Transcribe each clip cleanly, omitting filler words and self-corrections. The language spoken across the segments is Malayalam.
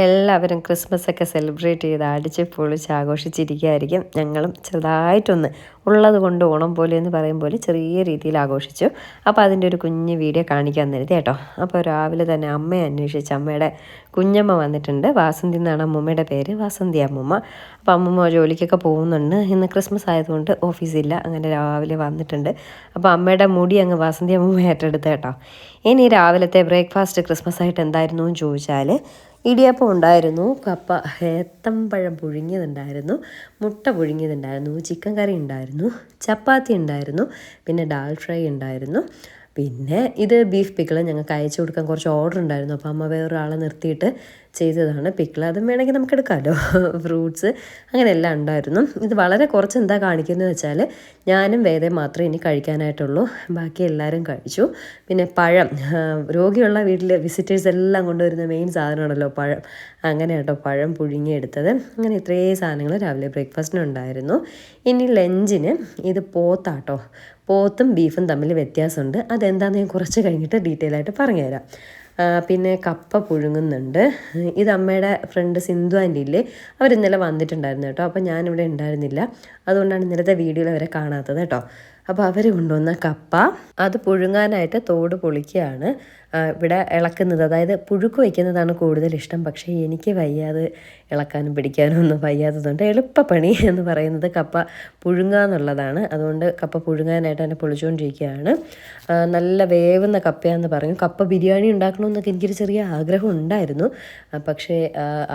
എല്ലാവരും ക്രിസ്മസൊക്കെ സെലിബ്രേറ്റ് ചെയ്ത് അടിച്ച് പൊളിച്ച് ആഘോഷിച്ചിരിക്കുകയായിരിക്കും. ഞങ്ങളും ചെറുതായിട്ടൊന്ന് ഉള്ളത് കൊണ്ട് ഓണം പോലെ എന്ന് പറയും പോലെ ചെറിയ രീതിയിൽ ആഘോഷിച്ചു. അപ്പോൾ അതിൻ്റെ ഒരു കുഞ്ഞ് വീഡിയോ കാണിക്കാൻ തരുത് കേട്ടോ. അപ്പോൾ രാവിലെ തന്നെ അമ്മയെ അന്വേഷിച്ച് അമ്മയുടെ കുഞ്ഞമ്മ വന്നിട്ടുണ്ട്. വാസന്തി എന്നാണ് അമ്മൂമ്മയുടെ പേര്, വാസന്തി അമ്മൂമ്മ. അപ്പോൾ അമ്മൂമ്മ ജോലിക്കൊക്കെ പോകുന്നുണ്ട്. ഇന്ന് ക്രിസ്മസ് ആയതുകൊണ്ട് ഓഫീസില്ല, അങ്ങനെ രാവിലെ വന്നിട്ടുണ്ട്. അപ്പോൾ അമ്മയുടെ മുടി അങ്ങ് വാസന്തി അമ്മൂമ്മ ഏറ്റെടുത്ത് കേട്ടോ. ഇനി രാവിലത്തെ ബ്രേക്ക്ഫാസ്റ്റ് ക്രിസ്മസ് ആയിട്ട് എന്തായിരുന്നു എന്ന് ചോദിച്ചാൽ ഇടിയപ്പം ഉണ്ടായിരുന്നു, കപ്പ ഏത്തമ്പഴം പുഴുങ്ങിയതുണ്ടായിരുന്നു, മുട്ട പുഴുങ്ങിയതുണ്ടായിരുന്നു, ചിക്കൻ കറി ഉണ്ടായിരുന്നു, ചപ്പാത്തി ഉണ്ടായിരുന്നു, പിന്നെ ഡാൽ ഫ്രൈ ഉണ്ടായിരുന്നു. പിന്നെ ഇത് ബീഫ് പിക്കിൾ ഞങ്ങൾക്ക് അയച്ചു കൊടുക്കാൻ കുറച്ച് ഓർഡർ ഉണ്ടായിരുന്നു. അപ്പോൾ അമ്മ വേറൊരാളെ നിർത്തിയിട്ട് ചെയ്തതാണ് പിക്കിൾ. അതും വേണമെങ്കിൽ നമുക്ക് എടുക്കാമല്ലോ. ഫ്രൂട്ട്സ് അങ്ങനെ എല്ലാം ഉണ്ടായിരുന്നു. ഇത് വളരെ കുറച്ച് എന്താ കാണിക്കുന്നത് വെച്ചാൽ ഞാനും വേദയും മാത്രമേ ഇനി കഴിക്കാനായിട്ടുള്ളൂ, ബാക്കി എല്ലാവരും കഴിച്ചു. പിന്നെ പഴം, രോഗിയുള്ള വീട്ടിൽ വിസിറ്റേഴ്സ് എല്ലാം കൊണ്ടുവരുന്ന മെയിൻ സാധനമാണല്ലോ പഴം. അങ്ങനെ കേട്ടോ പഴം പുഴുങ്ങിയെടുത്തത്. അങ്ങനെ ഇത്രയും സാധനങ്ങൾ രാവിലെ ബ്രേക്ക്ഫാസ്റ്റിനുണ്ടായിരുന്നു. ഇനി ലഞ്ചിന് ഇത് പോത്താട്ടോ. പോത്തും ബീഫും തമ്മിൽ വ്യത്യാസമുണ്ട്. അതെന്താണെന്ന് ഞാൻ കുറച്ച് കഴിഞ്ഞിട്ട് ഡീറ്റെയിൽ ആയിട്ട് പറഞ്ഞുതരാം. പിന്നെ കപ്പ പുഴുങ്ങുന്നുണ്ട്. ഇത് അമ്മയുടെ ഫ്രണ്ട് സിന്ധു ആൻറ്റി ഇല്ലേ, അവർ ഇന്നലെ വന്നിട്ടുണ്ടായിരുന്നു കേട്ടോ. അപ്പോൾ ഞാനിവിടെ ഉണ്ടായിരുന്നില്ല, അതുകൊണ്ടാണ് ഇന്നലത്തെ വീഡിയോയിൽ അവരെ കാണാത്തത് കേട്ടോ. അപ്പോൾ അവർ കൊണ്ടുവന്ന കപ്പ അത് പുഴുങ്ങാനായിട്ട് തോട് പൊളിക്കുകയാണ് ഇവിടെ ഇളക്കുന്നത്. അതായത് പുഴുക്ക് വയ്ക്കുന്നതാണ് കൂടുതൽ ഇഷ്ടം. പക്ഷേ എനിക്ക് വയ്യാതെ ഇളക്കാനും പിടിക്കാനും ഒന്നും വയ്യാത്തതുകൊണ്ട് എളുപ്പപ്പണി എന്ന് പറയുന്നത് കപ്പ പുഴുങ്ങുക എന്നുള്ളതാണ്. അതുകൊണ്ട് കപ്പ പുഴുങ്ങാനായിട്ട് തന്നെ പൊളിച്ചുകൊണ്ടിരിക്കുകയാണ്. നല്ല വേവുന്ന കപ്പയാണെന്ന് പറഞ്ഞു. കപ്പ ബിരിയാണി ഉണ്ടാക്കണമെന്നൊക്കെ എനിക്കൊരു ചെറിയ ആഗ്രഹം ഉണ്ടായിരുന്നു. പക്ഷേ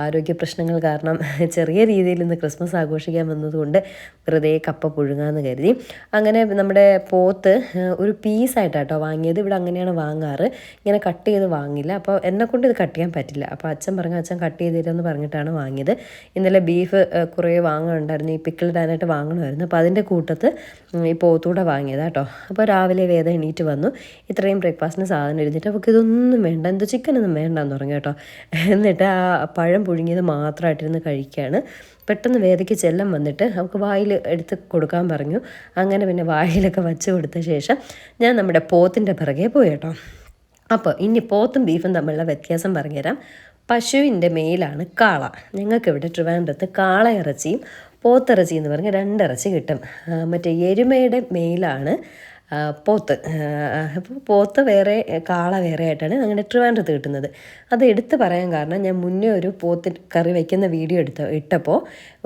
ആരോഗ്യ പ്രശ്നങ്ങൾ കാരണം ചെറിയ രീതിയിൽ ഇന്ന് ക്രിസ്മസ് ആഘോഷിക്കാൻ വന്നതുകൊണ്ട് വെറുതെ കപ്പ പുഴുങ്ങാമെന്ന് കരുതി. അങ്ങനെ നമ്മുടെ പോത്ത് ഒരു പീസായിട്ടാട്ടോ വാങ്ങിയത്. ഇവിടെ അങ്ങനെയാണ് വാങ്ങാറ്, ഇങ്ങനെ കട്ട് ചെയ്ത് വാങ്ങില്ല. അപ്പോൾ എന്നെക്കൊണ്ട് ഇത് കട്ട് ചെയ്യാൻ പറ്റില്ല. അപ്പോൾ അച്ഛൻ പറഞ്ഞു, അച്ഛൻ കട്ട് ചെയ്ത് തരുമെന്ന് പറഞ്ഞിട്ടാണ് വാങ്ങിയത്. ഇന്നലെ ബീഫ് കുറേ വാങ്ങാനുണ്ടായിരുന്നു, ഈ പിക്കിളിടാനായിട്ട് വാങ്ങണമായിരുന്നു. അപ്പോൾ അതിൻ്റെ കൂട്ടത്ത് ഈ പോത്തൂടെ വാങ്ങിയത് കേട്ടോ. അപ്പോൾ രാവിലെ വേദ എണീറ്റ് വന്നു. ഇത്രയും ബ്രേക്ക്ഫാസ്റ്റിന് സാധനം ഇരുന്നിട്ട് അവൾക്ക് ഇതൊന്നും വേണ്ട, എന്തോ ചിക്കനൊന്നും വേണ്ടെന്ന് പറഞ്ഞു കേട്ടോ. എന്നിട്ട് ആ പഴം പുഴുങ്ങിയത് മാത്രമായിട്ടിരുന്ന് കഴിക്കുകയാണ്. പെട്ടെന്ന് വേദയ്ക്ക് ചെല്ലം വന്നിട്ട് അവൾക്ക് വായിൽ എടുത്ത് കൊടുക്കാൻ പറഞ്ഞു. അങ്ങനെ പിന്നെ വായിലൊക്കെ വച്ച് കൊടുത്ത ശേഷം ഞാൻ നമ്മുടെ പോത്തിൻ്റെ പിറകെ പോയി കേട്ടോ. അപ്പോൾ ഇനി പോത്തും ബീഫും തമ്മിലുള്ള വ്യത്യാസം പറഞ്ഞുതരാം. പശുവിൻ്റെ മെയിലാണ് കാള. ഞങ്ങൾക്കിവിടെ ട്രിവാൻഡ്രത്ത് കാള ഇറച്ചിയും പോത്തിറച്ചി എന്ന് പറഞ്ഞ് രണ്ടിറച്ചി കിട്ടും. മറ്റേ എരുമയുടെ മെയിലാണ് പോത്ത്. അപ്പോൾ പോത്ത് വേറെ കാള വേറെ ആയിട്ടാണ് അങ്ങനെ ട്രിവാൻഡ്രത്ത് കിട്ടുന്നത്. അത് എടുത്ത് പറയാൻ കാരണം ഞാൻ മുന്നേ ഒരു പോത്ത് കറി വയ്ക്കുന്ന വീഡിയോ ഇട്ടപ്പോൾ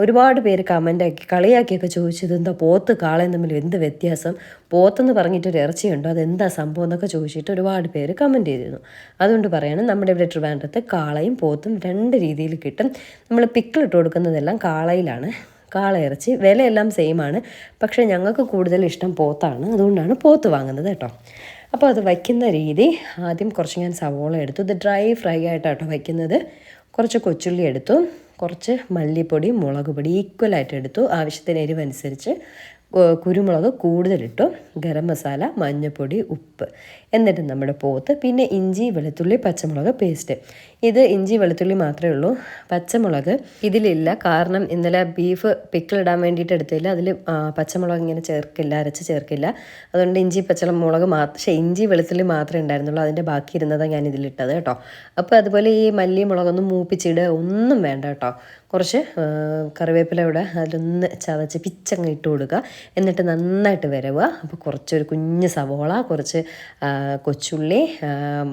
ഒരുപാട് പേര് കമൻ്റാക്കി കളിയാക്കിയൊക്കെ ചോദിച്ചത് എന്താ പോത്ത് കാളയും തമ്മിൽ എന്ത് വ്യത്യാസം, പോത്തെന്ന് പറഞ്ഞിട്ടൊരു ഇറച്ചിയുണ്ടോ, അതെന്താ സംഭവം എന്നൊക്കെ ചോദിച്ചിട്ട് ഒരുപാട് പേര് കമൻറ്റ് ചെയ്തിരുന്നു. അതുകൊണ്ട് പറയാണ് നമ്മുടെ ഇവിടെ ട്രിവാൻഡ്രത്ത് കാളയും പോത്തും രണ്ട് രീതിയിൽ കിട്ടും. നമ്മൾ പിക്കിളിട്ട് കൊടുക്കുന്നതെല്ലാം കാളയിലാണ്. കാള ഇറച്ചി വിലയെല്ലാം സെയിമാണ്, പക്ഷേ ഞങ്ങൾക്ക് കൂടുതൽ ഇഷ്ടം പോത്താണ്, അതുകൊണ്ടാണ് പോത്ത് വാങ്ങുന്നത് കേട്ടോ. അപ്പോൾ അത് വയ്ക്കുന്ന രീതി, ആദ്യം കുറച്ച് ഞാൻ സവോള എടുത്തു. ഇത് ഡ്രൈ ഫ്രൈ ആയിട്ടാട്ടോ വയ്ക്കുന്നത്. കുറച്ച് കൊച്ചുള്ളി എടുത്തു, കുറച്ച് മല്ലിപ്പൊടി മുളക് പൊടി ഈക്വലായിട്ട് എടുത്തു, ആവശ്യത്തിന് എരിവനുസരിച്ച് കുരുമുളക് കൂടുതലിട്ടു, ഗരം മസാല, മഞ്ഞൾപ്പൊടി, ഉപ്പ്. എന്നിട്ട് നമ്മുടെ പോത്ത്, പിന്നെ ഇഞ്ചി വെളുത്തുള്ളി പച്ചമുളക് പേസ്റ്റ്. ഇത് ഇഞ്ചി വെളുത്തുള്ളി മാത്രമേ ഉള്ളൂ, പച്ചമുളക് ഇതിലില്ല. കാരണം ഇന്നലെ ബീഫ് പിക്കിളിടാൻ വേണ്ടിയിട്ട് എടുത്തില്ല, അതിൽ പച്ചമുളക് ഇങ്ങനെ ചേർക്കില്ല, അരച്ച് ചേർക്കില്ല. അതുകൊണ്ട് ഇഞ്ചി പച്ചമുളക് പക്ഷേ ഇഞ്ചി വെളുത്തുള്ളി മാത്രമേ ഉണ്ടായിരുന്നുള്ളൂ, അതിൻ്റെ ബാക്കി ഇരുന്നതാണ് ഞാൻ ഇതിലിട്ടത് കേട്ടോ. അപ്പോൾ അതുപോലെ ഈ മല്ലി മുളകൊന്നും മൂപ്പിച്ചിടുക ഒന്നും വേണ്ട കേട്ടോ. കുറച്ച് കറിവേപ്പില ഇവിടെ അതിലൊന്ന് ചതച്ച് പിച്ചങ്ങ് ഇട്ട് കൊടുക്കുക. എന്നിട്ട് നന്നായിട്ട് വരവുക. അപ്പോൾ കുറച്ചൊരു കുഞ്ഞ് സവോള, കുറച്ച് കൊച്ചുള്ളി,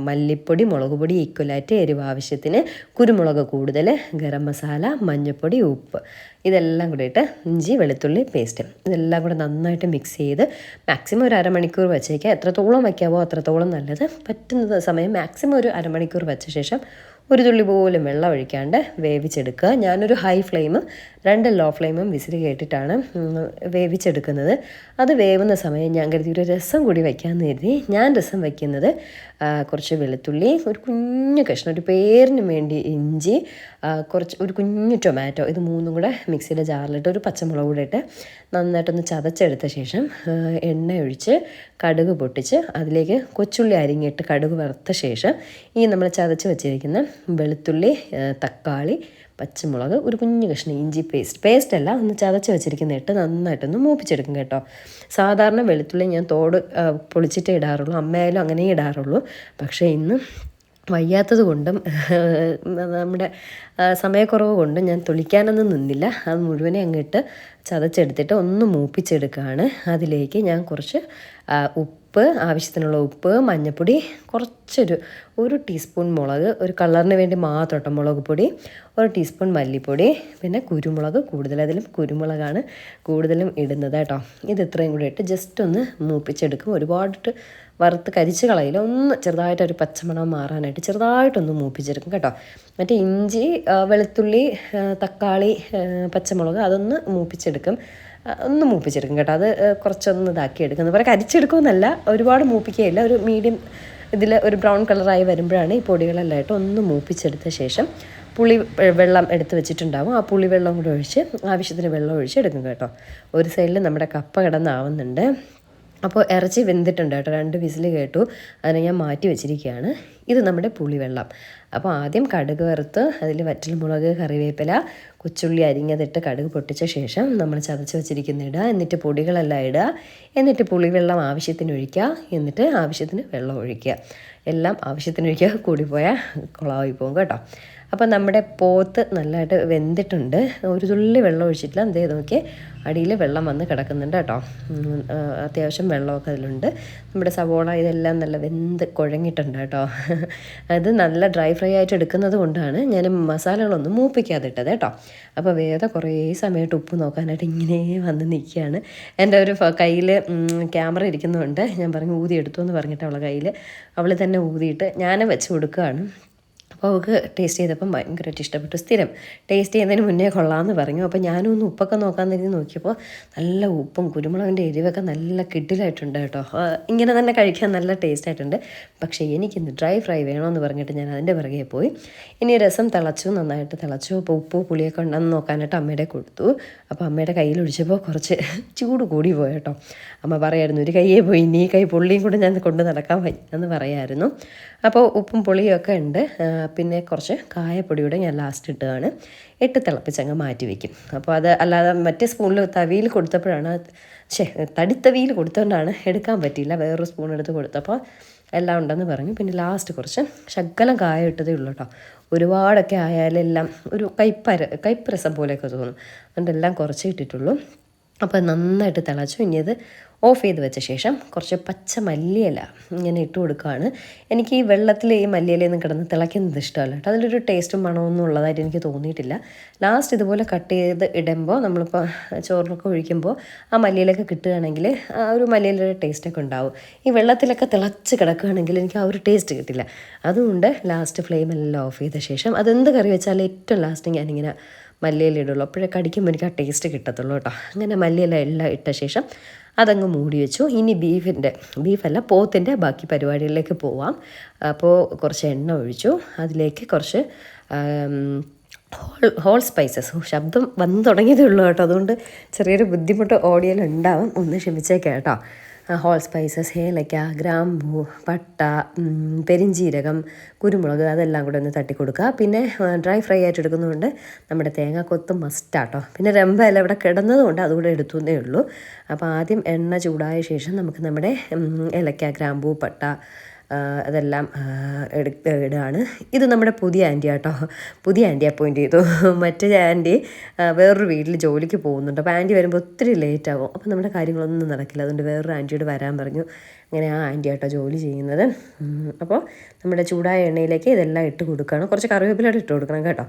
മല്ലിപ്പൊടി മുളക് പൊടി ഈക്വലായിട്ട്, എരിവ് ആവശ്യത്തിന്, കുരുമുളക് കൂടുതൽ, ഗരം മസാല, മഞ്ഞൾപ്പൊടി, ഉപ്പ്, ഇതെല്ലാം കൂടി ഇട്ട് ഇഞ്ചി വെളുത്തുള്ളി പേസ്റ്റ് ഇതെല്ലാം കൂടെ നന്നായിട്ട് മിക്സ് ചെയ്ത് മാക്സിമം ഒരു അരമണിക്കൂർ വച്ചേക്കുക. എത്രത്തോളം വയ്ക്കാവോ അത്രത്തോളം നല്ലത്. പറ്റുന്ന സമയം മാക്സിമം ഒരു അരമണിക്കൂർ വച്ച ശേഷം ഒരു തുള്ളി പോലും വെള്ളം ഒഴിക്കാണ്ട് വേവിച്ചെടുക്കുക. ഞാനൊരു ഹൈ ഫ്ലെയിമും 2 ലോ ഫ്ലെയിമും വിസിൽ കേട്ടിട്ടാണ് വേവിച്ചെടുക്കുന്നത്. അത് വേവുന്ന സമയം ഞാൻ കരുതി ഒരു രസം കൂടി വയ്ക്കാമെന്ന് കരുതി. ഞാൻ രസം വയ്ക്കുന്നത് കുറച്ച് വെളുത്തുള്ളി, ഒരു കുഞ്ഞു കഷ്ണം, ഒരു പേരിന് വേണ്ടി ഇഞ്ചി, ഒരു കുഞ്ഞു ടൊമാറ്റോ, ഇത് മൂന്നും കൂടെ മിക്സിയുടെ ജാറിലിട്ട് ഒരു പച്ചമുളക് കൂടെ ഇട്ട് നന്നായിട്ടൊന്ന് ചതച്ചെടുത്ത ശേഷം എണ്ണ ഒഴിച്ച് കടുക് പൊട്ടിച്ച് അതിലേക്ക് കൊച്ചുള്ളി അരിഞ്ഞിട്ട് കടുക് വറുത്ത ശേഷം ഈ നമ്മൾ ചതച്ച് വെച്ചിരിക്കുന്ന വെളുത്തുള്ളി, തക്കാളി, പച്ചമുളക്, ഒരു കുഞ്ഞു കഷ്ണം ഇഞ്ചി പേസ്റ്റ് അല്ല, ഒന്ന് ചതച്ച് വെച്ചിരിക്കുന്ന ഇട്ട് നന്നായിട്ടൊന്ന് മൂപ്പിച്ചെടുക്കും കേട്ടോ. സാധാരണ വെളുത്തുള്ളി ഞാൻ തോട് പൊളിച്ചിട്ടേ ഇടാറുള്ളൂ, അമ്മയായാലും അങ്ങനെ ഇടാറുള്ളൂ. പക്ഷേ ഇന്ന് വയ്യാത്തത് കൊണ്ടും നമ്മുടെ സമയക്കുറവ് കൊണ്ടും ഞാൻ തൊളിക്കാനൊന്നും നിന്നില്ല. അത് മുഴുവനെ അങ്ങിട്ട് ചതച്ചെടുത്തിട്ട് ഒന്ന് മൂപ്പിച്ചെടുക്കുകയാണ്. അതിലേക്ക് ഞാൻ കുറച്ച് ഉപ്പ്, ആവശ്യത്തിനുള്ള ഉപ്പ്, മഞ്ഞൾപ്പൊടി, ഒരു ടീസ്പൂൺ മുളക്, ഒരു കളറിന് വേണ്ടി മാത്രം മുളക് പൊടി, ഒരു ടീസ്പൂൺ മല്ലിപ്പൊടി, പിന്നെ കുരുമുളക്, അതിലും കുരുമുളകാണ് കൂടുതലും ഇടുന്നത് കേട്ടോ. ഇത് ഇത്രയും കൂടി ഇട്ട് ജസ്റ്റ് ഒന്ന് മൂപ്പിച്ചെടുക്കും. ഒരുപാടിട്ട് വറുത്ത് കരിച്ച് കളയില്ല, ഒന്ന് ചെറുതായിട്ടൊരു പച്ചമണം മാറാനായിട്ട് ചെറുതായിട്ടൊന്ന് മൂപ്പിച്ചെടുക്കും കേട്ടോ. മറ്റേ ഇഞ്ചി, വെളുത്തുള്ളി, തക്കാളി, പച്ചമുളക് അതൊന്ന് മൂപ്പിച്ചെടുക്കും കേട്ടോ. അത് കുറച്ചൊന്ന് ഇതാക്കിയെടുക്കും. എന്ന് പറയാം കരിച്ചെടുക്കുമെന്നല്ല, ഒരുപാട് മൂപ്പിക്കുകയില്ല. ഒരു മീഡിയം ഇതിൽ ഒരു ബ്രൗൺ കളറായി വരുമ്പോഴാണ് ഈ പൊടികളെല്ലാം ഇട്ട് ഒന്ന് മൂപ്പിച്ചെടുത്ത ശേഷം പുളി വെള്ളം എടുത്ത് വെച്ചിട്ടുണ്ടാവും. ആ പുളി വെള്ളം കൂടി ഒഴിച്ച് ആവശ്യത്തിന് വെള്ളം ഒഴിച്ച് എടുക്കും കേട്ടോ. ഒരു സൈഡിൽ നമ്മുടെ കപ്പ കിടന്നാവുന്നുണ്ട്. അപ്പോൾ ഇറച്ചി വെന്തിട്ടുണ്ട് കേട്ടോ, 2 വിസിൽ കേട്ടു. അതിനെ ഞാൻ മാറ്റി വെച്ചിരിക്കുകയാണ്. ഇത് നമ്മുടെ പുളിവെള്ളം. അപ്പോൾ ആദ്യം കടുക് വറുത്ത് അതിൽ വറ്റൽമുളക്, കറിവേപ്പില, കൊച്ചുള്ളി അരിഞ്ഞതിട്ട് കടുക് പൊട്ടിച്ച ശേഷം നമ്മൾ ചതച്ച് വെച്ചിരിക്കുന്ന ഇടുക. എന്നിട്ട് പൊടികളെല്ലാം ഇടുക. എന്നിട്ട് പുളിവെള്ളം ആവശ്യത്തിന് ഒഴിക്കുക. എന്നിട്ട് ആവശ്യത്തിന് വെള്ളം ഒഴിക്കുക. എല്ലാം ആവശ്യത്തിന് ഒഴിക്കുക. കൂടിപ്പോയാൽ കുളമായി പോകും കേട്ടോ. അപ്പോൾ നമ്മുടെ പോത്ത് നല്ലതായിട്ട് വെന്തിട്ടുണ്ട്. ഒരു തുള്ളി വെള്ളം ഒഴിച്ചിട്ടില്ല. എന്തേ നോക്കി അടിയിൽ വെള്ളം വന്ന് കിടക്കുന്നുണ്ട് കേട്ടോ. അത്യാവശ്യം വെള്ളമൊക്കെ അതിലുണ്ട്. നമ്മുടെ സവോള ഇതെല്ലാം നല്ല വെന്ത് കുഴങ്ങിയിട്ടുണ്ട് കേട്ടോ. അത് നല്ല ഡ്രൈ ഫ്രൈ ആയിട്ട് എടുക്കുന്നത് കൊണ്ടാണ് ഞാൻ മസാലകളൊന്നും മൂപ്പിക്കാതിട്ടത് കേട്ടോ. അപ്പോൾ വേദ കുറേ സമയമായിട്ട് ഉപ്പ് നോക്കാനായിട്ട് ഇങ്ങനെ വന്ന് നിൽക്കുകയാണ്. എൻ്റെ ഒരു കയ്യിൽ ക്യാമറ ഇരിക്കുന്നതുകൊണ്ട് ഞാൻ പറഞ്ഞു ഊതി എടുത്തു എന്ന് പറഞ്ഞിട്ട് അവളെ കയ്യിൽ അവൾ തന്നെ ഊതിയിട്ട് ഞാൻ വെച്ച് കൊടുക്കുകയാണ്. അപ്പോൾ അവൾക്ക് ടേസ്റ്റ് ചെയ്തപ്പം ഭയങ്കരമായിട്ട് ഇഷ്ടപ്പെട്ടു. സ്ഥിരം ടേസ്റ്റ് ചെയ്യുന്നതിന് മുന്നേ കൊള്ളാമെന്ന് പറഞ്ഞു. അപ്പോൾ ഞാനൊന്ന് ഉപ്പൊക്കെ നോക്കാൻ തന്നെ നോക്കിയപ്പോൾ നല്ല ഉപ്പും കുരുമുളകിൻ്റെ എരിവൊക്കെ നല്ല കിഡിലായിട്ടുണ്ട് കേട്ടോ. ഇങ്ങനെ തന്നെ കഴിക്കാൻ നല്ല ടേസ്റ്റ് ആയിട്ടുണ്ട്. പക്ഷേ എനിക്കിന്ന് ഡ്രൈ ഫ്രൈ വേണമെന്ന് പറഞ്ഞിട്ട് ഞാൻ അതിൻ്റെ പിറകെ പോയി. ഇനി രസം തിളച്ചു, നന്നായിട്ട് തിളച്ചു. അപ്പോൾ ഉപ്പ് പുളിയൊക്കെ ഉണ്ടെന്ന് നോക്കാനായിട്ട് അമ്മയുടെ കൊടുത്തു. അപ്പോൾ അമ്മയുടെ കയ്യിൽ ഒഴിച്ചപ്പോൾ കുറച്ച് ചൂട് കൂടി പോയി കേട്ടോ. അമ്മ പറയായിരുന്നു ഒരു കയ്യേ പോയി, ഇനി ഈ കൈ പുള്ളിയും കൂടെ ഞാൻ കൊണ്ട് നടക്കാൻ വയ്യെന്ന് പറയായിരുന്നു. അപ്പോൾ ഉപ്പും പുളിയും ഒക്കെ ഉണ്ട്. പിന്നെ കുറച്ച് കായപ്പൊടിയുടെ ഞാൻ ലാസ്റ്റ് ഇട്ടതാണ്. തിളപ്പിച്ചങ്ങ് മാറ്റി വയ്ക്കും. അപ്പോൾ അത് അല്ലാതെ മറ്റേ സ്പൂണിൽ തവിയിൽ കൊടുത്തപ്പോഴാണ് തടിത്തവിയിൽ കൊടുത്തുകൊണ്ടാണ് എടുക്കാൻ പറ്റിയില്ല. വേറൊരു സ്പൂൺ എടുത്ത് കൊടുത്തപ്പോൾ എല്ലാം ഉണ്ടെന്ന് പറഞ്ഞു. പിന്നെ ലാസ്റ്റ് കുറച്ച് ശകലം കായ ഇട്ടതേ ഉള്ളൂ കേട്ടോ. ഒരുപാടൊക്കെ ആയാലെല്ലാം ഒരു കയ്പ്പ് രസം പോലെയൊക്കെ തോന്നും. അതുകൊണ്ട് എല്ലാം കുറച്ചേ ഇട്ടിട്ടുള്ളൂ. അപ്പോൾ നന്നായിട്ട് തിളച്ചു. ഇനി അത് ഓഫ് ചെയ്ത് വെച്ച ശേഷം കുറച്ച് പച്ച മല്ലിയില ഇങ്ങനെ ഇട്ട് കൊടുക്കുകയാണ്. എനിക്ക് ഈ വെള്ളത്തിൽ ഈ മല്ലിയിലയൊന്നും കിടന്ന് തിളയ്ക്കുന്നത് ഇഷ്ടമല്ല കേട്ടോ. അതിലൊരു ടേസ്റ്റും മണമൊന്നും ഉള്ളതായിട്ട് എനിക്ക് തോന്നിയിട്ടില്ല. ലാസ്റ്റ് ഇതുപോലെ കട്ട് ചെയ്ത് ഇടുമ്പോൾ നമ്മളിപ്പോൾ ചോറിനൊക്കെ ഒഴിക്കുമ്പോൾ ആ മല്ലിയിലൊക്കെ കിട്ടുകയാണെങ്കിൽ ആ ഒരു മല്ലിയിലയുടെ ടേസ്റ്റൊക്കെ ഉണ്ടാവും. ഈ വെള്ളത്തിലൊക്കെ തിളച്ച് കിടക്കുകയാണെങ്കിൽ എനിക്ക് ആ ഒരു ടേസ്റ്റ് കിട്ടില്ല. അതുകൊണ്ട് ലാസ്റ്റ് ഫ്ലെയിമെല്ലാം ഓഫ് ചെയ്ത ശേഷം അതെന്ത് കറി വെച്ചാലും ഏറ്റവും ലാസ്റ്റ് ഞാനിങ്ങനെ മല്ലിയില ഇടുള്ളൂ. അപ്പോഴേ കടിക്കുമ്പോൾ എനിക്ക് ആ ടേസ്റ്റ് കിട്ടത്തുള്ളൂ കേട്ടോ. അങ്ങനെ മല്ലിയില എല്ലാം ഇട്ട ശേഷം അതങ്ങ് മൂടി വെച്ചു. ഇനി പോത്തിൻ്റെ ബാക്കി പരിപാടികളിലേക്ക് പോവാം. അപ്പോൾ കുറച്ച് എണ്ണ ഒഴിച്ചു. അതിലേക്ക് കുറച്ച് ഹോൾ സ്പൈസസ്. ശബ്ദം വന്നു തുടങ്ങിയതേ ഉള്ളൂ കേട്ടോ. അതുകൊണ്ട് ചെറിയൊരു ബുദ്ധിമുട്ട് ഓഡിയോയിൽ ഉണ്ടാവും, ഒന്ന് ക്ഷമിച്ചേക്കാം കേട്ടോ. ഹോൾ സ്പൈസസ്, ഏലക്ക, ഗ്രാമ്പൂ, പട്ട, പെരിഞ്ചീരകം, കുരുമുളക് അതെല്ലാം കൂടെ ഒന്ന് തട്ടിക്കൊടുക്കുക. പിന്നെ ഡ്രൈ ഫ്രൈ ആയിട്ട് എടുക്കുന്നതുകൊണ്ട് നമ്മുടെ തേങ്ങാക്കൊത്തും മസ്റ്റാട്ടോ. പിന്നെ രമ്പ എല്ലാം ഇവിടെ കിടന്നതുകൊണ്ട് അതുകൂടെ എടുത്തുന്നേ ഉള്ളൂ. അപ്പോൾ ആദ്യം എണ്ണ ചൂടായ ശേഷം നമുക്ക് നമ്മുടെ ഏലക്ക, ഗ്രാമ്പൂ, പട്ട അതെല്ലാം ഇടുകയാണ്. ഇത് നമ്മുടെ പുതിയ ആൻറ്റി കേട്ടോ. പുതിയ ആൻറ്റി അപ്പോയിൻ്റ് ചെയ്തു. മറ്റേ ആൻറ്റി വേറൊരു വീട്ടിൽ ജോലിക്ക് പോകുന്നുണ്ട്. അപ്പോൾ ആൻറ്റി വരുമ്പോൾ ഒത്തിരി ലേറ്റാകും. അപ്പോൾ നമ്മുടെ കാര്യങ്ങളൊന്നും നടക്കില്ല. അതുകൊണ്ട് വേറൊരു ആൻറ്റിയോട് വരാൻ പറഞ്ഞു. അങ്ങനെ ആ ആൻറ്റി കേട്ടോ ജോലി ചെയ്യുന്നത്. അപ്പോൾ നമ്മുടെ ചൂടായ എണ്ണയിലേക്ക് ഇതെല്ലാം ഇട്ട് കൊടുക്കുകയാണ്. കുറച്ച് കറിവേപ്പില ഇട്ട് കൊടുക്കണം കേട്ടോ.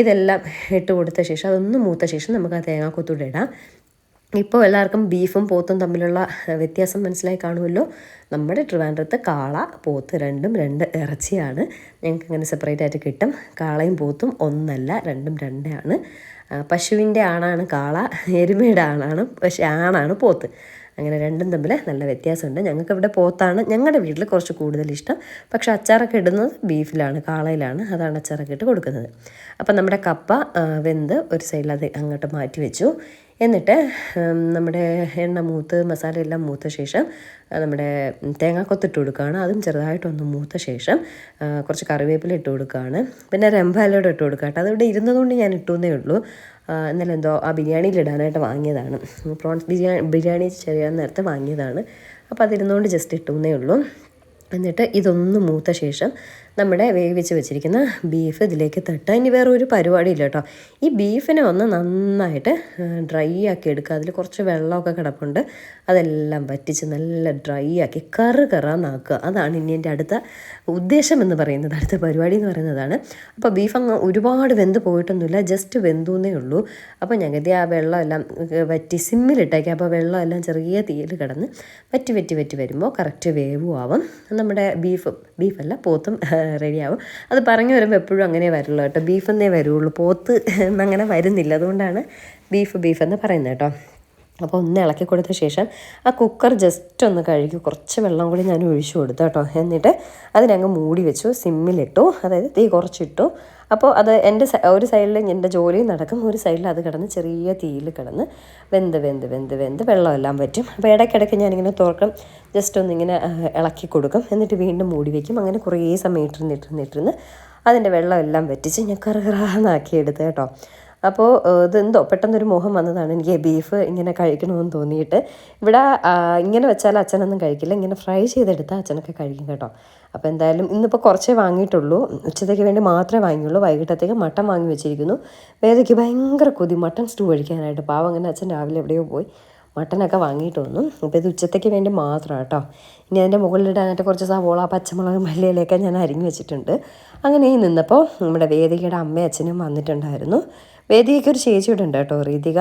ഇതെല്ലാം ഇട്ട് കൊടുത്ത ശേഷം അതൊന്ന് മൂത്ത ശേഷം നമുക്ക് ആ തേങ്ങാക്കൊത്തൂടെ ഇടാം. ഇപ്പോൾ എല്ലാവർക്കും ബീഫും പോത്തും തമ്മിലുള്ള വ്യത്യാസം മനസ്സിലായി കാണുമല്ലോ. നമ്മുടെ ട്രിവാൻഡ്രത്ത് കാള, പോത്ത് രണ്ടും 2 ഇറച്ചിയാണ്. ഞങ്ങൾക്ക് അങ്ങനെ സെപ്പറേറ്റ് ആയിട്ട് കിട്ടും. കാളയും പോത്തും ഒന്നല്ല, രണ്ടും 2 ആണ്. പശുവിൻ്റെ ആണാണ് കാള, എരുമയുടെ ആണാണ് പോത്ത്. അങ്ങനെ രണ്ടും തമ്മിൽ നല്ല വ്യത്യാസമുണ്ട്. ഞങ്ങൾക്കിവിടെ പോത്താണ് ഞങ്ങളുടെ വീട്ടിൽ കുറച്ച് കൂടുതൽ ഇഷ്ടം. പക്ഷേ അച്ചാറൊക്കെ ഇടുന്നത് ബീഫിലാണ്, കാളയിലാണ്. അതാണ് അച്ചാറൊക്കെ ഇട്ട് കൊടുക്കുന്നത്. അപ്പം നമ്മുടെ കപ്പ വെന്ത് ഒരു സൈഡിൽ അത് അങ്ങോട്ട് മാറ്റി വെച്ചു. എന്നിട്ട് നമ്മുടെ എണ്ണ മൂത്ത് മസാലയെല്ലാം മൂത്ത ശേഷം നമ്മുടെ തേങ്ങാക്കൊത്തിട്ട് കൊടുക്കുകയാണ്. അതും ചെറുതായിട്ടൊന്ന് മൂത്ത ശേഷം കുറച്ച് കറിവേപ്പില ഇട്ട് കൊടുക്കുകയാണ്. പിന്നെ രമ്പയിലൂടെ ഇട്ട് കൊടുക്കുക കേട്ടോ. അതിവിടെ ഇരുന്നതുകൊണ്ട് ഞാൻ ഇട്ടുവെന്നേ ഉള്ളൂ. ഇന്നലെ എന്തോ ആ ബിരിയാണിയിൽ ഇടാനായിട്ട് വാങ്ങിയതാണ്. പ്രോൺസ് ബിരിയാണി ചെയ്യാൻ നേരത്തെ വാങ്ങിയതാണ്. അപ്പോൾ അതിരുന്നുകൊണ്ട് ജസ്റ്റ് ഇട്ടുവെന്നേ ഉള്ളൂ. എന്നിട്ട് ഇതൊന്ന് മൂത്ത ശേഷം നമ്മുടെ വേവിച്ച് വെച്ചിരിക്കുന്ന ബീഫ് ഇതിലേക്ക് തട്ടുക. ഇനി വേറെ ഒരു പരിപാടിയില്ല കേട്ടോ. ഈ ബീഫിനെ ഒന്ന് നന്നായിട്ട് ഡ്രൈ ആക്കി എടുക്കുക. അതിൽ കുറച്ച് വെള്ളമൊക്കെ കിടപ്പുണ്ട്, അതെല്ലാം വറ്റിച്ച് നല്ല ഡ്രൈ ആക്കി കറാന്നാക്കുക. അതാണ് ഇനി എൻ്റെ അടുത്ത ഉദ്ദേശം എന്ന് പറയുന്നത്, അടുത്ത പരിപാടി എന്ന് പറയുന്നതാണ്. അപ്പോൾ ബീഫ് അങ്ങ് ഒരുപാട് വെന്ത് പോയിട്ടൊന്നുമില്ല, ജസ്റ്റ് വെന്തുന്നേ ഉള്ളൂ. അപ്പോൾ ഞങ്ങൾ ആ വെള്ളമെല്ലാം വറ്റി സിമ്മിലിട്ടേക്കാം. അപ്പോൾ വെള്ളമെല്ലാം ചെറിയ തീയിൽ കിടന്ന് വറ്റി വറ്റി വറ്റി വരുമ്പോൾ കറക്റ്റ് വേവും ആവും. നമ്മുടെ ബീഫല്ല പോത്തും റെഡിയാവും. അത് പറഞ്ഞു വരുമ്പോൾ എപ്പോഴും അങ്ങനെ വരുള്ളൂ കേട്ടോ, ബീഫെന്നേ വരുള്ളൂ, പോത്ത് എന്നങ്ങനെ വരുന്നില്ല. അതുകൊണ്ടാണ് ബീഫ് എന്ന് പറയുന്നത് കേട്ടോ. അപ്പോൾ ഒന്ന് ഇളക്കി കൊടുത്ത ശേഷം ആ കുക്കർ ജസ്റ്റ് ഒന്ന് കഴുകി കുറച്ച് വെള്ളം കൂടി ഞാൻ ഒഴിച്ചു കൊടുത്തു കേട്ടോ. എന്നിട്ട് അതിനങ്ങ് മൂടി വെച്ചു, സിമ്മിലിട്ടു, അതായത് തീ കുറച്ചിട്ടു. അപ്പോൾ അത് എൻ്റെ ഒരു സൈഡിൽ എൻ്റെ ജോലിയും നടക്കും, ഒരു സൈഡിൽ അത് കിടന്ന് ചെറിയ തീയിൽ കിടന്ന് വെന്ത് വെള്ളമെല്ലാം പറ്റും. അപ്പോൾ ഇടയ്ക്കിടയ്ക്ക് ഞാനിങ്ങനെ തുറക്കും, ജസ്റ്റ് ഒന്നിങ്ങനെ ഇളക്കി കൊടുക്കും, എന്നിട്ട് വീണ്ടും മൂടി വയ്ക്കും. അങ്ങനെ കുറേ സമയം ഇട്ടിരുന്ന് അതിൻ്റെ വെള്ളമെല്ലാം വറ്റിച്ച് ഞാൻ കറാന്നാക്കി എടുത്ത് കേട്ടോ. അപ്പോൾ ഇതെന്തോ പെട്ടെന്നൊരു മോഹം വന്നതാണ് എനിക്ക് ബീഫ് ഇങ്ങനെ കഴിക്കണമെന്ന് തോന്നിയിട്ട്. ഇവിടെ ഇങ്ങനെ വെച്ചാൽ അച്ഛനൊന്നും കഴിക്കില്ല, ഇങ്ങനെ ഫ്രൈ ചെയ്തെടുത്താൽ അച്ഛനൊക്കെ കഴിക്കും കേട്ടോ. അപ്പോൾ എന്തായാലും ഇന്നിപ്പോൾ കുറച്ചേ വാങ്ങിയിട്ടുള്ളൂ, ഉച്ചത്തേക്ക് വേണ്ടി മാത്രമേ വാങ്ങിയുള്ളൂ. വൈകിട്ടത്തേക്ക് മട്ടൻ വാങ്ങി വെച്ചിരിക്കുന്നു. വേദയ്ക്ക് ഭയങ്കര കൊതി മട്ടൻ സ്റ്റൂ കഴിക്കാനായിട്ട്. പാവം അങ്ങനെ അച്ഛൻ രാവിലെ എവിടെയോ പോയി മട്ടനൊക്കെ വാങ്ങിയിട്ട് വന്നു. അപ്പോൾ ഇത് ഉച്ചത്തേക്ക് വേണ്ടി മാത്രം കേട്ടോ. ഇനി അതിൻ്റെ മുകളിലിടാനായിട്ട് കുറച്ച് സവോള, പച്ചമുളക്, മല്ലിയിലൊക്കെ ഞാൻ അരിഞ്ഞ് വെച്ചിട്ടുണ്ട്. അങ്ങനെ നിന്നപ്പോൾ നമ്മുടെ വേദികയുടെ അമ്മയും അച്ഛനും വന്നിട്ടുണ്ടായിരുന്നു. വേദികയ്ക്ക് ഒരു ചേച്ചിയോടെ ഉണ്ട് കേട്ടോ, റീതിക.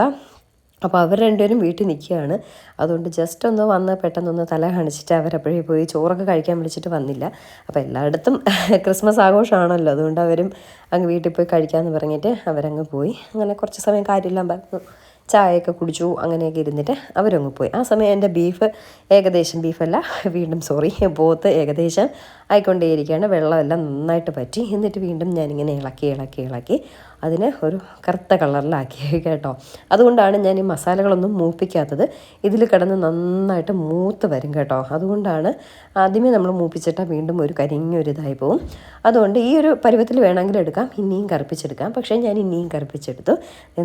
അപ്പോൾ അവർ രണ്ടുപേരും വീട്ടിൽ നിൽക്കുകയാണ്. അതുകൊണ്ട് ജസ്റ്റ് ഒന്ന് വന്ന് പെട്ടെന്നൊന്ന് തല കാണിച്ചിട്ട് അവരപ്പോഴേ പോയി ചോറൊക്കെ കഴിക്കാൻ വിളിച്ചിട്ട് വന്നില്ല. അപ്പോൾ എല്ലായിടത്തും ക്രിസ്മസ് ആഘോഷമാണല്ലോ, അതുകൊണ്ട് അവരും അങ്ങ് വീട്ടിൽ പോയി കഴിക്കാമെന്ന് പറഞ്ഞിട്ട് അവരങ്ങ് പോയി. അങ്ങനെ കുറച്ച് സമയം കാര്യമെല്ലാം പറഞ്ഞു, ചായയൊക്കെ കുടിച്ചു, അങ്ങനെയൊക്കെ ഇരുന്നിട്ട് അവരങ്ങ് പോയി. ആ സമയം എൻ്റെ പോത്ത് ഏകദേശം ആയിക്കൊണ്ടേയിരിക്കുകയാണ്. വെള്ളമെല്ലാം നന്നായിട്ട് പറ്റി. എന്നിട്ട് വീണ്ടും ഞാനിങ്ങനെ ഇളക്കി അതിനെ ഒരു കറുത്ത കളറിലാക്കി കേട്ടോ. അതുകൊണ്ടാണ് ഞാൻ ഈ മസാലകളൊന്നും മൂപ്പിക്കാത്തത്. ഇതിൽ കിടന്ന് നന്നായിട്ട് മൂത്ത് വരും കേട്ടോ. അതുകൊണ്ടാണ് ആദ്യമേ നമ്മൾ മൂപ്പിച്ചിട്ടാൽ വീണ്ടും ഒരു കരിഞ്ഞൊരിതായി പോവും. അതുകൊണ്ട് ഈ ഒരു പരുവത്തിൽ വേണമെങ്കിൽ എടുക്കാം, ഇനിയും കറുപ്പിച്ചെടുക്കാം. പക്ഷേ ഞാൻ ഇനിയും കറുപ്പിച്ചെടുത്തു.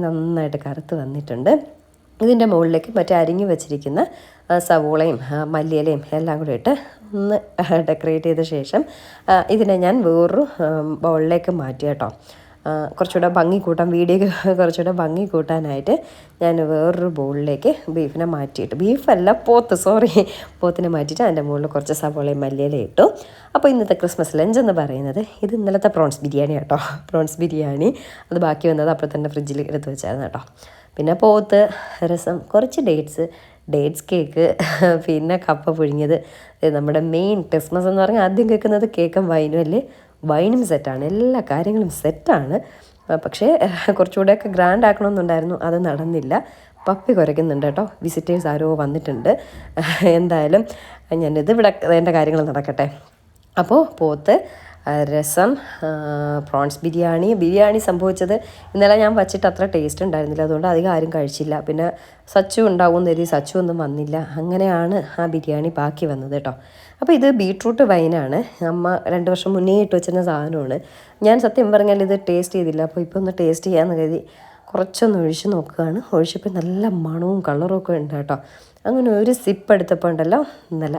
നന്നായിട്ട് കറുത്ത് വന്നിട്ടുണ്ട്. ഇതിൻ്റെ മുകളിലേക്ക് മറ്റേ അരിഞ്ഞു വെച്ചിരിക്കുന്ന സവോളയും മല്ലിയിലയും എല്ലാം കൂടി ഇട്ട് ഒന്ന് ഡെക്കറേറ്റ് ചെയ്ത ശേഷം ഇതിനെ ഞാൻ വേറൊരു ബൗളിലേക്ക് മാറ്റി കേട്ടോ. കുറച്ചുകൂടെ ഭംഗി കൂട്ടാൻ, വീഡിയോയ്ക്ക് കുറച്ചുകൂടെ ഭംഗി കൂട്ടാനായിട്ട് ഞാൻ വേറൊരു ബൗളിലേക്ക് ബീഫിനെ മാറ്റിയിട്ട്, പോത്തിനെ മാറ്റിയിട്ട് അതിൻ്റെ മുകളിൽ കുറച്ച് സവോളയും മല്ലിയിലയും ഇട്ടു. അപ്പോൾ ഇന്നത്തെ ക്രിസ്മസ് ലഞ്ച് എന്ന് പറയുന്നത് ഇത് ഇന്നലത്തെ പ്രോൺസ് ബിരിയാണി കേട്ടോ. പ്രോൺസ് ബിരിയാണി അത് ബാക്കി വന്നത് അപ്പോൾ തന്നെ ഫ്രിഡ്ജിൽ എടുത്ത് വെച്ചായിരുന്നു കേട്ടോ. പിന്നെ പോത്ത്, രസം, കുറച്ച് ഡേറ്റ്സ് കേക്ക്, പിന്നെ കപ്പ പുഴുങ്ങിയത്. നമ്മുടെ മെയിൻ ക്രിസ്മസ് എന്ന് പറഞ്ഞാൽ ആദ്യം കേൾക്കുന്നത് കേക്കും വൈനും അല്ലേ. വൈനും സെറ്റാണ്, എല്ലാ കാര്യങ്ങളും സെറ്റാണ്. പക്ഷേ കുറച്ചുകൂടെയൊക്കെ ഗ്രാൻഡ് ആക്കണമെന്നുണ്ടായിരുന്നു, അത് നടന്നില്ല. പപ്പി കുരയ്ക്കുന്നുണ്ട് കേട്ടോ, വിസിറ്റേഴ്സ് ആരോ വന്നിട്ടുണ്ട്. എന്തായാലും ഇവിടെ എൻ്റെ കാര്യങ്ങൾ നടക്കട്ടെ. അപ്പോൾ പോത്ത്, രസം, പ്രോൺസ് ബിരിയാണി സംഭവിച്ചത് ഇന്നലെ ഞാൻ വച്ചിട്ട് അത്ര ടേസ്റ്റ് ഉണ്ടായിരുന്നില്ല, അതുകൊണ്ട് അധികം ആരും കഴിച്ചില്ല. പിന്നെ സച്ചു ഉണ്ടാവും എന്ന് കരുതി സച്ചു ഒന്നും വന്നില്ല. അങ്ങനെയാണ് ആ ബിരിയാണി ബാക്കി വന്നത് കേട്ടോ. അപ്പോൾ ഇത് ബീട്രൂട്ട് വൈനാണ്, അമ്മ 2 വർഷം മുന്നേ ഇട്ട് വെച്ചിരുന്ന സാധനമാണ്. ഞാൻ സത്യം പറഞ്ഞാൽ ഇത് ടേസ്റ്റ് ചെയ്തില്ല. അപ്പോൾ ഇപ്പോൾ ഒന്ന് ടേസ്റ്റ് ചെയ്യാമെന്ന് കരുതി കുറച്ചൊന്ന് ഒഴിച്ച് നോക്കുകയാണ്. ഒഴിച്ചപ്പോൾ നല്ല മണവും കളറും ഒക്കെ ഉണ്ട് കേട്ടോ. അങ്ങനെ ഒരു സിപ്പ് എടുത്തപ്പോൾ ഉണ്ടല്ലോ നല്ല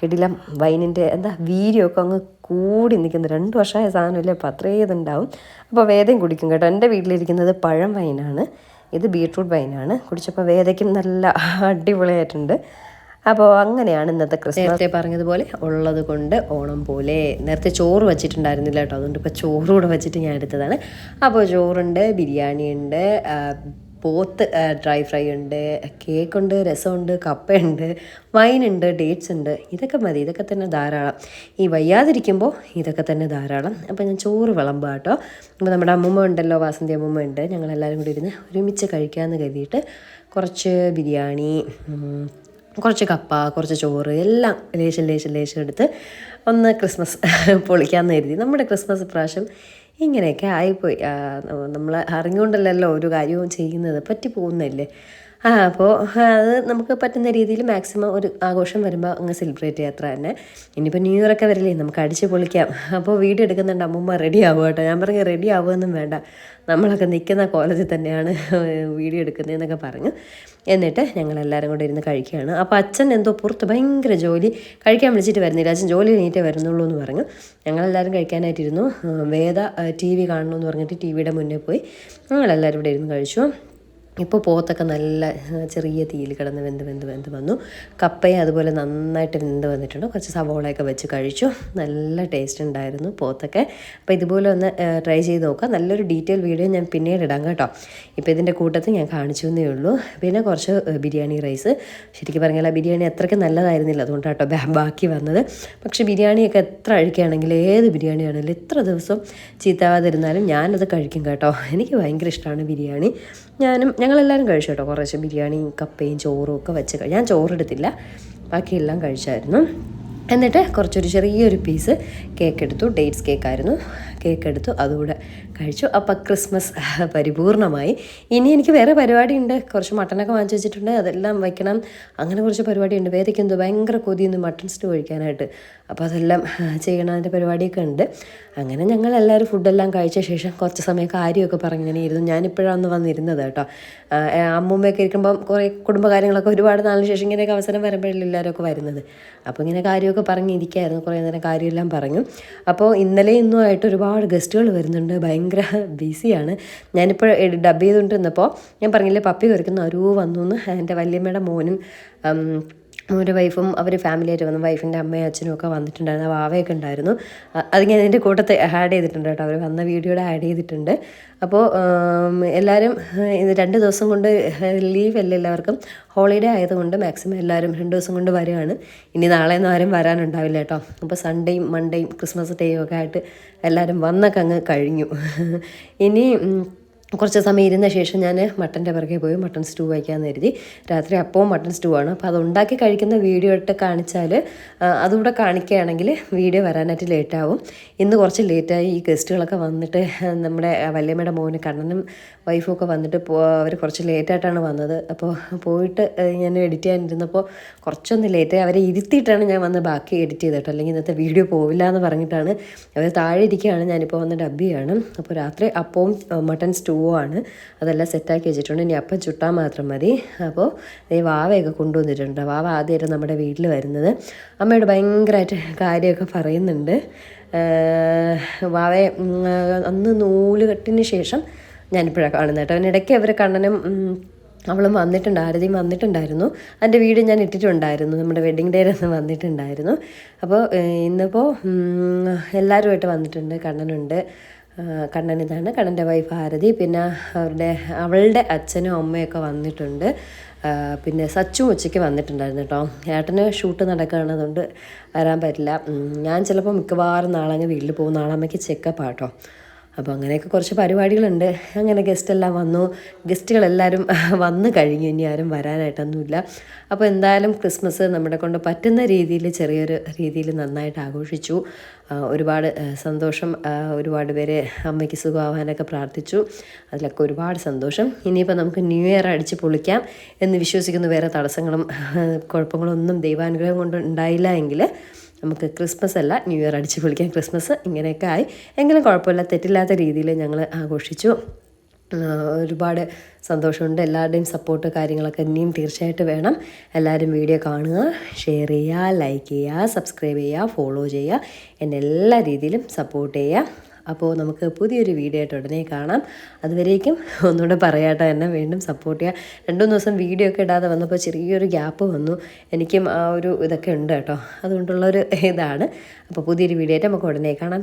കിടിലം വൈനിൻ്റെ വീര്യമൊക്കെ അങ്ങ് കൂടി നിൽക്കുന്നു. 2 വർഷമായ സാധനമില്ലേ, അപ്പോൾ അത്രയും ഇതുണ്ടാവും. അപ്പോൾ വേദയും കുടിക്കും കേട്ടോ. എൻ്റെ വീട്ടിലിരിക്കുന്നത് പഴം വൈനാണ്, ഇത് ബീട്രൂട്ട് വൈനാണ്. കുടിച്ചപ്പോൾ വേദയ്ക്കും നല്ല അടിപൊളിയായിട്ടുണ്ട്. അപ്പോൾ അങ്ങനെയാണ് ഇന്നത്തെ ക്രിസ്മസ്. നേരത്തെ പറഞ്ഞതുപോലെ ഉള്ളത് കൊണ്ട് ഓണം പോലെ. നേരത്തെ ചോറ് വെച്ചിട്ടുണ്ടായിരുന്നില്ല കേട്ടോ, അതുകൊണ്ട് ഇപ്പോൾ ചോറ് കൂടെ വെച്ചിട്ട് ഞാൻ എടുത്തതാണ്. അപ്പോൾ ചോറുണ്ട്, ബിരിയാണിയുണ്ട്, പോത്ത് ഡ്രൈ ഫ്രൈ ഉണ്ട്, കേക്കുണ്ട്, രസമുണ്ട്, കപ്പയുണ്ട്, വൈനുണ്ട്, ഡേറ്റ്സ് ഉണ്ട്. ഇതൊക്കെ മതി, ഇതൊക്കെ തന്നെ ധാരാളം. ഈ വയ്യാതിരിക്കുമ്പോൾ ഇതൊക്കെ തന്നെ ധാരാളം. അപ്പോൾ ഞാൻ ചോറ് വിളമ്പുക കേട്ടോ. അപ്പോൾ നമ്മുടെ അമ്മൂമ്മ ഉണ്ടല്ലോ, വാസന്തി അമ്മൂമ്മ ഉണ്ട്, ഞങ്ങളെല്ലാവരും കൂടി ഇരുന്ന് ഒരുമിച്ച് കഴിക്കാമെന്ന് കരുതിയിട്ട് കുറച്ച് ബിരിയാണി, കുറച്ച് കപ്പ, കുറച്ച് ചോറ് എല്ലാം ലേശം എടുത്ത് ഒന്ന് ക്രിസ്മസ് പൊളിക്കാമെന്ന് കരുതി. നമ്മുടെ ക്രിസ്മസ് പ്രാവശ്യം ഇങ്ങനെയൊക്കെ ആയിപ്പോയി. നമ്മൾ അറിഞ്ഞുകൊണ്ടല്ലല്ലോ ഒരു കാര്യവും ചെയ്യുന്നത്, പറ്റി പോകുന്നതല്ലേ. അപ്പോൾ അത് നമുക്ക് പറ്റുന്ന രീതിയിൽ മാക്സിമം ഒരു ആഘോഷം വരുമ്പോൾ അങ്ങ് സെലിബ്രേറ്റ് ചെയ്യുക അത്ര തന്നെ. ഇനിയിപ്പോൾ ന്യൂ ഇയർ ഒക്കെ വരില്ലേ, നമുക്ക് അടിച്ച് പൊളിക്കാം. അപ്പോൾ വീഡിയോ എടുക്കുന്നുണ്ട് അമ്മൂമ്മ റെഡി ആവുക കേട്ടോ. ഞാൻ പറഞ്ഞു റെഡി ആവുകയൊന്നും വേണ്ട, നമ്മളൊക്കെ നിൽക്കുന്ന കോളേജിൽ തന്നെയാണ് വീഡിയോ എടുക്കുന്നതെന്നൊക്കെ പറഞ്ഞു. എന്നിട്ട് ഞങ്ങളെല്ലാവരും കൂടെ ഇരുന്ന് കഴിക്കുകയാണ്. അപ്പോൾ അച്ഛൻ എന്തോ പുറത്ത് ഭയങ്കര ജോലി, കഴിക്കാൻ വിളിച്ചിട്ട് വരുന്നില്ല, അച്ഛൻ ജോലി കഴിഞ്ഞിട്ടേ വരുന്നുള്ളൂ എന്ന് പറഞ്ഞു. ഞങ്ങളെല്ലാവരും കഴിക്കാനായിട്ടിരുന്നു. വേദ TV കാണണമെന്ന് പറഞ്ഞിട്ട് TVയുടെ മുന്നേ പോയി. ഞങ്ങളെല്ലാവരും ഇവിടെ ഇരുന്ന് കഴിച്ചു. ഇപ്പോൾ പോത്തൊക്കെ നല്ല ചെറിയ തീയിൽ കിടന്ന് വെന്ത് വന്നു. കപ്പയും അതുപോലെ നന്നായിട്ട് വെന്ത് വന്നിട്ടുണ്ട്. കുറച്ച് സവോളയൊക്കെ വെച്ച് കഴിച്ചു. നല്ല ടേസ്റ്റ് ഉണ്ടായിരുന്നു പോത്തൊക്കെ. അപ്പോൾ ഇതുപോലെ ഒന്ന് ട്രൈ ചെയ്ത് നോക്കാം. നല്ലൊരു ഡീറ്റെയിൽ വീഡിയോ ഞാൻ പിന്നീട് ഇടാം കേട്ടോ. ഇപ്പോൾ ഇതിൻ്റെ കൂട്ടത്തിൽ ഞാൻ കാണിച്ചു എന്നേ ഉള്ളൂ. പിന്നെ കുറച്ച് ബിരിയാണി റൈസ്. ശരിക്കും പറഞ്ഞാൽ ആ ബിരിയാണി അത്രയ്ക്ക് നല്ലതായിരുന്നില്ല, അതുകൊണ്ടാണ് കേട്ടോ ബാക്കി വന്നത്. പക്ഷേ ബിരിയാണിയൊക്കെ എത്ര അഴിക്കുകയാണെങ്കിലും ഏത് ബിരിയാണി ആണെങ്കിലും എത്ര ദിവസം ചീത്താവാതിരുന്നാലും ഞാനത് കഴിക്കും കേട്ടോ. എനിക്ക് ഭയങ്കര ഇഷ്ടമാണ് ബിരിയാണി. ഞങ്ങളെല്ലാവരും കഴിച്ചു കേട്ടോ. കുറച്ച് ബിരിയാണിയും കപ്പയും ചോറും ഒക്കെ വെച്ച് ഞാൻ ചോറെടുത്തില്ല, ബാക്കിയെല്ലാം കഴിച്ചായിരുന്നു. എന്നിട്ട് കുറച്ചൊരു ചെറിയൊരു പീസ് കേക്ക് എടുത്തു. ഡേറ്റ്സ് കേക്കായിരുന്നു. കേക്ക് എടുത്തു, അതുകൂടെ കഴിച്ചു. അപ്പം ക്രിസ്മസ് പരിപൂർണമായി. ഇനി എനിക്ക് വേറെ പരിപാടിയുണ്ട്. കുറച്ച് മട്ടനൊക്കെ വാങ്ങിച്ചു വെച്ചിട്ടുണ്ട്, അതെല്ലാം വയ്ക്കണം. അങ്ങനെ കുറച്ച് പരിപാടിയുണ്ട്. വേദയ്ക്ക് എന്തോ ഭയങ്കര കൊതിയുന്നു മട്ടൺ സ്റ്റൂ കഴിക്കാനായിട്ട്. അപ്പോൾ അതെല്ലാം ചെയ്യണം, അതിൻ്റെ പരിപാടിയൊക്കെ ഉണ്ട്. അങ്ങനെ ഞങ്ങളെല്ലാവരും ഫുഡെല്ലാം കഴിച്ച ശേഷം കുറച്ച് സമയം കാര്യമൊക്കെ പറഞ്ഞിങ്ങനെ ഇരുന്നു. ഞാനിപ്പോഴാണ് വന്നിരുന്നത് കേട്ടോ. അമ്മൂമ്മയൊക്കെ ഇരിക്കുമ്പം കുറേ കുടുംബകാര്യങ്ങളൊക്കെ ഒരുപാട് നാളിന് ശേഷം ഇങ്ങനെയൊക്കെ അവസരം വരുമ്പോഴല്ലേ എല്ലാവരും വരുന്നത്. അപ്പോൾ ഇങ്ങനെ കാര്യമൊക്കെ പറഞ്ഞിരിക്കുകയായിരുന്നു. കുറേ നേരം കാര്യമെല്ലാം പറഞ്ഞു. അപ്പോൾ ഇന്നലെ ഇന്നുമായിട്ട് ഒരുപാട് ഗസ്റ്റുകൾ വരുന്നുണ്ട്. ഭയങ്കര ബിസിയാണ്. ഞാനിപ്പോൾ ഡബ് ചെയ്തുകൊണ്ടിരുന്നപ്പോൾ ഞാൻ പറഞ്ഞില്ലേ പപ്പി കുരയ്ക്കുന്ന ഒരു വന്നു എന്ന്. എൻ്റെ വല്യമ്മയുടെ മോനും മോൻ്റെ വൈഫും അവർ ഫാമിലിയായിട്ട് വന്നു. വൈഫിൻ്റെ അമ്മയും അച്ഛനും ഒക്കെ വന്നിട്ടുണ്ടായിരുന്നു. വാവയൊക്കെ ഉണ്ടായിരുന്നു. അത് ഞാൻ എൻ്റെ കൂട്ടത്തിൽ ആഡ് ചെയ്തിട്ടുണ്ട് കേട്ടോ. അവർ വന്ന വീഡിയോയുടെ ആഡ് ചെയ്തിട്ടുണ്ട്. അപ്പോൾ എല്ലാവരും ഇത് 2 ദിവസം കൊണ്ട് ലീവ് അല്ല എല്ലാവർക്കും, ഹോളിഡേ ആയതുകൊണ്ട് മാക്സിമം എല്ലാവരും 2 ദിവസം കൊണ്ട് വരികയാണ്. ഇനി നാളെയൊന്നും ആരും വരാനുണ്ടാവില്ല കേട്ടോ. അപ്പോൾ സൺഡേയും മൺഡേയും ക്രിസ്മസ് ഡേയും ഒക്കെ ആയിട്ട് എല്ലാവരും വന്നൊക്കെ അങ്ങ് കഴിഞ്ഞു. ഇനി കുറച്ച് സമയം ഇരുന്ന ശേഷം ഞാൻ മട്ടൻ്റെ പിറകെ പോയി മട്ടൺ സ്റ്റൂ വയ്ക്കാമെന്ന് കരുതി. രാത്രി അപ്പവും മട്ടൺ സ്റ്റൂ ആണ്. അപ്പോൾ അതുണ്ടാക്കി കഴിക്കുന്ന വീഡിയോ ഇട്ട് കാണിച്ചാൽ അതുകൂടെ കാണിക്കുകയാണെങ്കിൽ വീഡിയോ വരാനായിട്ട് ലേറ്റാവും. ഇന്ന് കുറച്ച് ലേറ്റായി. ഈ ഗസ്റ്റുകളൊക്കെ വന്നിട്ട് നമ്മുടെ വല്യമ്മയുടെ മോന് കണ്ണനും വൈഫും ഒക്കെ വന്നിട്ട് അവർ കുറച്ച് ലേറ്റായിട്ടാണ് വന്നത്. അപ്പോൾ പോയിട്ട് ഞാൻ എഡിറ്റ് ചെയ്യാനിരുന്നപ്പോൾ കുറച്ചൊന്ന് ലേറ്റായി. അവരെ ഇരുത്തിയിട്ടാണ് ഞാൻ വന്ന് ബാക്കി എഡിറ്റ് ചെയ്തിട്ട്, അല്ലെങ്കിൽ ഇന്നത്തെ വീഡിയോ പോവില്ല എന്ന് പറഞ്ഞിട്ടാണ്. അവർ താഴെ ഇരിക്കുകയാണ്, ഞാനിപ്പോൾ വന്ന് ഡബ് ചെയ്യാണ്. അപ്പോൾ രാത്രി അപ്പവും മട്ടൺ സ്റ്റൂ ആണ്. അതെല്ലാം സെറ്റാക്കി വെച്ചിട്ടുണ്ട്. ഇനി അപ്പം ചുട്ടാൽ മാത്രം മതി. അപ്പോൾ വാവയൊക്കെ കൊണ്ടുവന്നിട്ടുണ്ട്. വാവ ആദ്യമായിട്ട് നമ്മുടെ വീട്ടിൽ വരുന്നത്. അമ്മയോട് ഭയങ്കരമായിട്ട് കാര്യമൊക്കെ പറയുന്നുണ്ട്. വാവയെ അന്ന് നൂലുകെട്ടിന് ശേഷം ഞാനിപ്പോഴാണ് കാണുന്നത് കേട്ടോ. അതിനിടയ്ക്ക് അവർ കണ്ണനും അവളും വന്നിട്ടുണ്ട്, ആരതിയും വന്നിട്ടുണ്ടായിരുന്നു. അതിൻ്റെ വീഡിയോ ഞാൻ ഇട്ടിട്ടുണ്ടായിരുന്നു. നമ്മുടെ വെഡ്ഡിങ് ഡേയിൽ ഒന്ന് വന്നിട്ടുണ്ടായിരുന്നു. അപ്പോൾ ഇന്നിപ്പോൾ എല്ലാവരുമായിട്ട് വന്നിട്ടുണ്ട്. കണ്ണനുണ്ട്, കണ്ണൻ ഇതാണ്, കണ്ണൻ്റെ വൈഫ് ആരതി, പിന്നെ അവളുടെ അച്ഛനും അമ്മയൊക്കെ വന്നിട്ടുണ്ട്. പിന്നെ സച്ചു ഉച്ചയ്ക്ക് വന്നിട്ടുണ്ടായിരുന്നു കേട്ടോ. ഏട്ടന് ഷൂട്ട് നടക്കുകയാണ്, അതുകൊണ്ട് വരാൻ പറ്റില്ല. ഞാൻ ചിലപ്പോൾ മിക്കവാറും നാളെ വീട്ടിൽ പോകും. നാളെ അമ്മയ്ക്ക് ചെക്കപ്പ് ആട്ടോ. അപ്പോൾ അങ്ങനെയൊക്കെ കുറച്ച് പരിപാടികളുണ്ട്. അങ്ങനെ ഗസ്റ്റെല്ലാം വന്നു. ഗസ്റ്റുകളെല്ലാവരും വന്നു കഴിഞ്ഞു. ഇനി ആരും വരാനായിട്ടൊന്നുമില്ല. അപ്പോൾ എന്തായാലും ക്രിസ്മസ് നമ്മുടെ കൊണ്ട് പറ്റുന്ന രീതിയിൽ ചെറിയൊരു രീതിയിൽ നന്നായിട്ട് ആഘോഷിച്ചു. ഒരുപാട് സന്തോഷം. ഒരുപാട് പേര് അമ്മയ്ക്ക് സുഖമാവാനൊക്കെ പ്രാർത്ഥിച്ചു. അതിലൊക്കെ ഒരുപാട് സന്തോഷം. ഇനിയിപ്പോൾ നമുക്ക് ന്യൂ ഇയർ അടിച്ച് പൊളിക്കാം എന്ന് വിശ്വസിക്കുന്നു. വേറെ തടസ്സങ്ങളും കുഴപ്പങ്ങളും ഒന്നും ദൈവാനുഗ്രഹം കൊണ്ട് ഉണ്ടായില്ല എങ്കിൽ നമുക്ക് ക്രിസ്മസ് അല്ല ന്യൂ ഇയർ അടിച്ച് പൊളിക്കാം. ക്രിസ്മസ് ഇങ്ങനെയൊക്കെ ആയി, എങ്കിലും കുഴപ്പമില്ല, തെറ്റില്ലാത്ത രീതിയിൽ ഞങ്ങൾ ആഘോഷിച്ചു. ഒരുപാട് സന്തോഷമുണ്ട്. എല്ലാവരുടെയും സപ്പോർട്ട് കാര്യങ്ങളൊക്കെ ഇനിയും തീർച്ചയായിട്ടും വേണം. എല്ലാവരും വീഡിയോ കാണുക, ഷെയർ ചെയ്യുക, ലൈക്ക് ചെയ്യുക, സബ്സ്ക്രൈബ് ചെയ്യുക, ഫോളോ ചെയ്യുക, എന്നെ എല്ലാ രീതിയിലും സപ്പോർട്ട് ചെയ്യുക. അപ്പോൾ നമുക്ക് പുതിയൊരു വീഡിയോ ആയിട്ട് ഉടനെ കാണാം. അതുവരേക്കും ഒന്നുകൂടെ പറയാട്ടോ, എന്നെ വീണ്ടും സപ്പോർട്ട് ചെയ്യുക. 2-3 ദിവസം വീഡിയോ ഒക്കെ ഇടാതെ വന്നപ്പോൾ ചെറിയൊരു ഗ്യാപ്പ് വന്നു. എനിക്കും ആ ഒരു ഇതൊക്കെ ഉണ്ട് കേട്ടോ. അതുകൊണ്ടുള്ളൊരു ഇതാണ്. അപ്പോൾ പുതിയൊരു വീഡിയോ ആയിട്ട് നമുക്ക് ഉടനെ കാണാം.